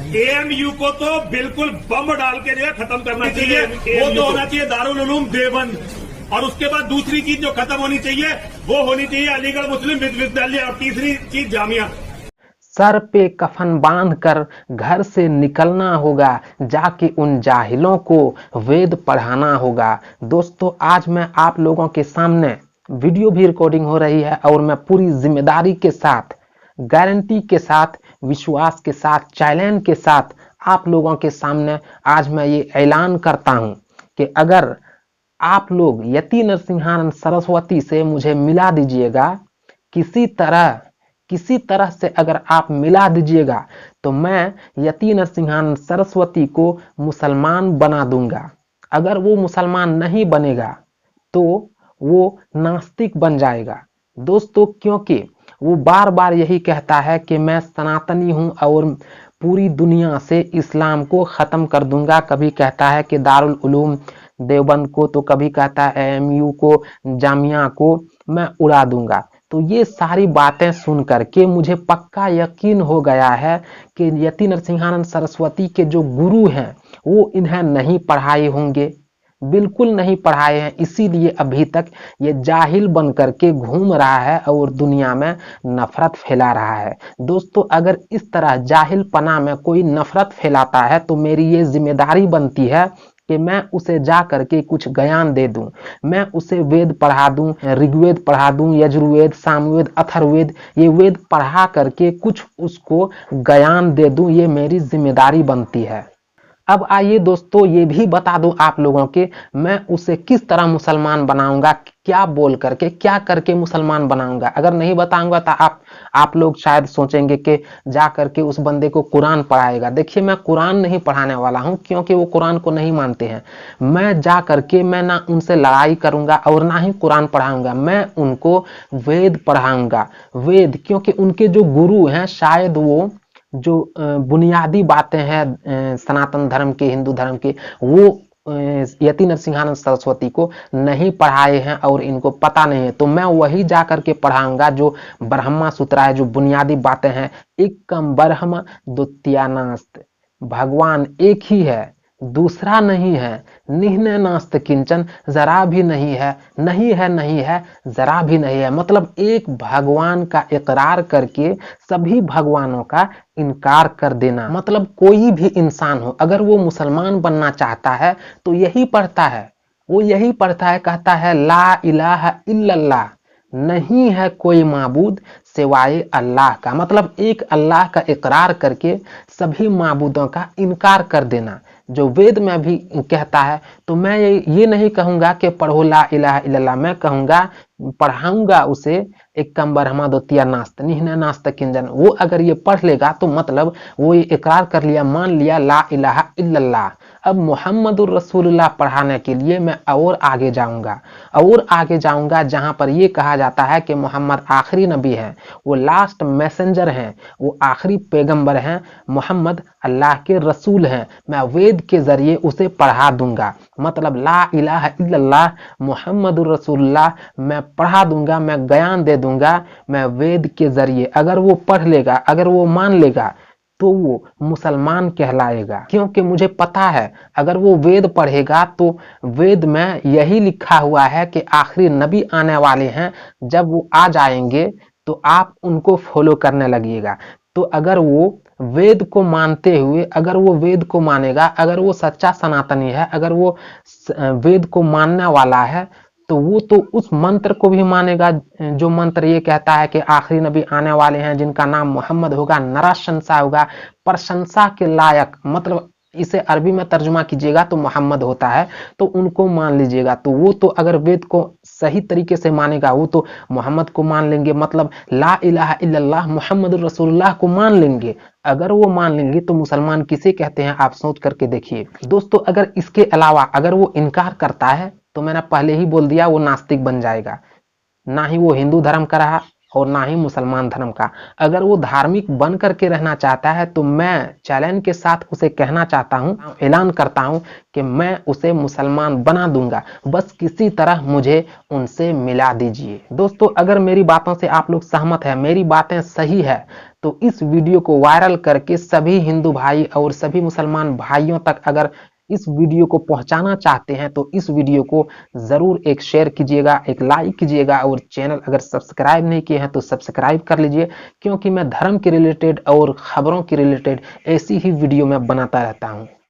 AMU को तो बिल्कुल बम डाल के जो है खत्म करना चाहिए। वो तो होना चाहिए दारुल उलूम देवबंद, और उसके बाद दूसरी चीज जो खत्म होनी चाहिए वो होनी चाहिए अलीगढ़ मुस्लिम विश्वविद्यालय, और तीसरी चीज जामिया। सर पे कफन बांधकर घर से निकलना होगा, जाके उन जाहिलों को वेद पढ़ाना होगा। दोस्तों, आज मैं आप लोगों के सामने वीडियो भी रिकॉर्डिंग हो रही है और मैं पूरी जिम्मेदारी के साथ, गारंटी के साथ, विश्वास के साथ, चैलेंज के साथ आप लोगों के सामने आज मैं ये ऐलान करता हूं कि अगर आप लोग यति नरसिंहानंद सरस्वती से मुझे मिला दीजिएगा, किसी तरह से अगर आप मिला दीजिएगा, तो मैं यति नरसिंहानंद सरस्वती को मुसलमान बना दूंगा। अगर वो मुसलमान नहीं बनेगा तो वो नास्तिक बन जाएगा। दोस्तों, क्योंकि वो बार बार यही कहता है कि मैं सनातनी हूं और पूरी दुनिया से इस्लाम को खत्म कर दूंगा। कभी कहता है कि दारुल उलूम देवबंद को, तो कभी कहता है एएमयू को, जामिया को मैं उड़ा दूंगा। तो ये सारी बातें सुन करके मुझे पक्का यकीन हो गया है कि यति नरसिंहानंद सरस्वती के जो गुरु हैं वो इन्हें नहीं पढ़ाए होंगे, बिल्कुल नहीं पढ़ाए हैं। इसीलिए अभी तक ये जाहिल बन करके घूम रहा है और दुनिया में नफरत फैला रहा है। दोस्तों, अगर इस तरह जाहिल पना में कोई नफरत फैलाता है तो मेरी ये जिम्मेदारी बनती है कि मैं उसे जा करके कुछ ज्ञान दे दूं। मैं उसे वेद पढ़ा दूं, ऋग्वेद पढ़ा दूं, यजुर्वेद, सामवेद, अथर्ववेद, ये वेद पढ़ा करके कुछ उसको ज्ञान दे दूं। ये मेरी जिम्मेदारी बनती है। अब आइए दोस्तों, ये भी बता दूं आप लोगों के, मैं उसे किस तरह मुसलमान बनाऊंगा, क्या बोल करके, क्या करके मुसलमान बनाऊंगा। अगर नहीं बताऊंगा तो आप लोग शायद सोचेंगे कि जा करके उस बंदे को कुरान पढ़ाएगा। देखिए, मैं कुरान नहीं पढ़ाने वाला हूं, क्योंकि वो कुरान को नहीं मानते हैं। मैं जा करके मैं ना उनसे लड़ाई करूंगा और ना ही कुरान पढ़ाऊंगा, मैं उनको वेद पढ़ाऊंगा। वेद, क्योंकि उनके जो गुरु हैं शायद वो जो बुनियादी बातें हैं सनातन धर्म के, हिंदू धर्म के, वो यति नरसिंहानंद सरस्वती को नहीं पढ़ाए हैं और इनको पता नहीं है। तो मैं वही जा करके पढ़ाऊंगा जो ब्रह्मा सूत्र है, जो बुनियादी बातें हैं। एकम ब्रह्म द्वितीया नास्त, भगवान एक ही है, दूसरा नहीं है। निह्न नास्त किंचन, जरा भी नहीं है, नहीं है, नहीं है, जरा भी नहीं है। मतलब एक भगवान का इकरार करके सभी भगवानों का इनकार कर देना। मतलब कोई भी इंसान हो, अगर वो मुसलमान बनना चाहता है तो यही पढ़ता है, वो यही पढ़ता है, कहता है ला इलाहा इल्लल्लाह, नहीं है कोई माबूद सिवाय अल्लाह का। मतलब एक अल्लाह का इकरार करके सभी माबूदों का इनकार कर देना, जो वेद में भी कहता है। तो मैं ये नहीं कहूंगा कि पढ़ो ला इलाहा इल्लल्लाह, मैं कहूंगा, पढ़ाऊंगा उसे एकम ब्रह्मा द्वितीया नास्त, निह्न नास्त किंचन। वो अगर ये पढ़ लेगा तो मतलब वो ये इकरार कर लिया, मान लिया ला इलाहा इल्लल्लाह। अब मोहम्मदुर रसूलुल्लाह पढ़ाने के लिए मैं और आगे जाऊंगा, जहां पर ये कहा जाता है कि मोहम्मद आखिरी नबी हैं, वो लास्ट मैसेंजर हैं, वो आखिरी पैगंबर हैं, मोहम्मद अल्लाह के रसूल हैं। मैं वेद के जरिए उसे पढ़ा दूंगा। मतलब ला इलाहा इल्लल्लाह मोहम्मदुर रसूलुल्लाह मैं पढ़ा दूंगा, मैं ज्ञान दे दूंगा, मैं वेद के जरिए। अगर वो पढ़ लेगा, अगर वो मान लेगा, तो वो मुसलमान कहलाएगा। क्योंकि मुझे पता है अगर वो वेद पढ़ेगा तो वेद में यही लिखा हुआ है कि आखिरी नबी आने वाले हैं, जब वो आ जाएंगे तो आप उनको फॉलो करने लगिएगा। तो अगर वो वेद को मानते हुए, अगर वो वेद को मानेगा, अगर वो सच्चा सनातनी है, अगर वो वेद को मानने वाला है, तो वो तो उस मंत्र को भी मानेगा जो मंत्र ये कहता है कि आखिरी नबी आने वाले हैं जिनका नाम मोहम्मद होगा, नराशंसा होगा, प्रशंसा के लायक। मतलब इसे अरबी में तर्जुमा कीजिएगा तो मोहम्मद होता है, तो उनको मान लीजिएगा। तो वो तो अगर वेद को सही तरीके से मानेगा, वो तो मोहम्मद को मान लेंगे। मतलब ला इलाहा इल्लल्लाह मुहम्मदुर रसूलुल्लाह को मान लेंगे। अगर वो मान लेंगे तो मुसलमान किसे कहते हैं, आप सोच करके देखिए। दोस्तों, अगर इसके अलावा अगर वो इनकार करता है तो मैंने पहले ही बोल दिया वो नास्तिक बन जाएगा। ना ही वो हिंदू धर्म का रहा, और ना ही मुसलमान धर्म का। अगर वो धार्मिक बन करके रहना चाहता है तो मैं चैलेंज के साथ उसे कहना चाहता हूँ, ऐलान करता हूँ कि मैं उसे मुसलमान बना दूंगा, बस किसी तरह मुझे उनसे मिला दीजिए। दोस्तों, अगर मेरी बातों से आप लोग सहमत हैं, मेरी बातें सही है, तो इस वीडियो को वायरल करके सभी हिंदू भाई और सभी मुसलमान भाइयों तक अगर इस वीडियो को पहुंचाना चाहते हैं तो इस वीडियो को जरूर एक शेयर कीजिएगा, एक लाइक कीजिएगा, और चैनल अगर सब्सक्राइब नहीं किए हैं तो सब्सक्राइब कर लीजिए, क्योंकि मैं धर्म के रिलेटेड और खबरों के रिलेटेड ऐसी ही वीडियो मैं बनाता रहता हूं।